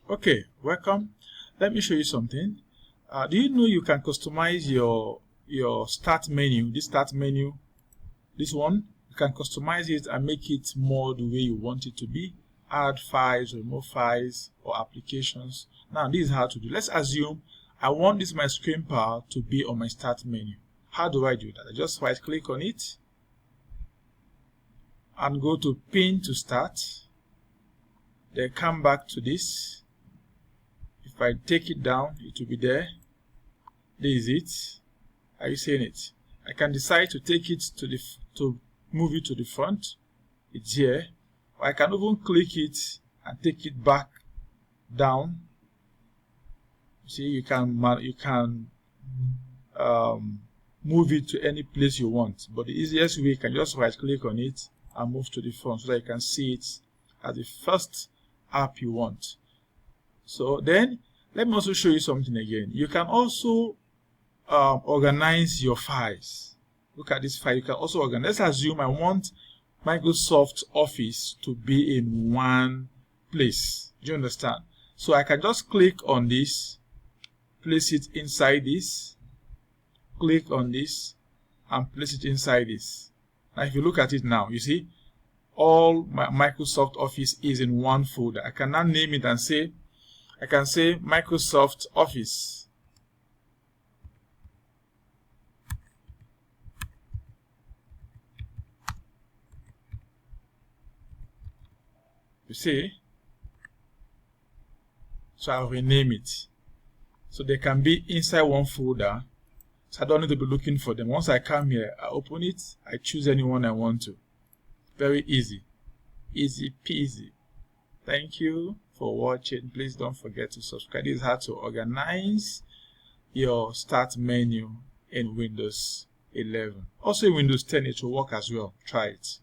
Okay, welcome. Let me show you something. Do you know you can customize your start menu? This start menu, this one, you can customize it and make it more the way you want it to be. Add files, remove files, or applications. Now, this is how to do. Let's assume I want this my screenpad to be on my start menu. How do I do that? I just right click on it and go to pin to start. Then come back to this. If I take it down, it will be there. This is it. Are you seeing it? I can decide to take it to move it to the front. It's here. Or I can even click it and take it back down. See, you can move it to any place you want. But the easiest way, you can just right click on it and move to the front so that you can see it as the first app you want. So then, let me also show you something again. You can also organize your files. Look at this file. You can also organize. Let's assume I want Microsoft Office to be in one place. Do you understand? So I can just click on this, place it inside this, click on this, and place it inside this. Now, if you look at it now, you see, all my Microsoft Office is in one folder. I can now name it and say, I can say Microsoft Office. You see? So I'll rename it. So they can be inside one folder. So I don't need to be looking for them. Once I come here, I open it, I choose anyone I want to. Very easy. Easy peasy. Thank you for watching. Please don't forget to subscribe. This is how to organize your start menu in Windows 11. Also in Windows 10 it will work as well. Try it.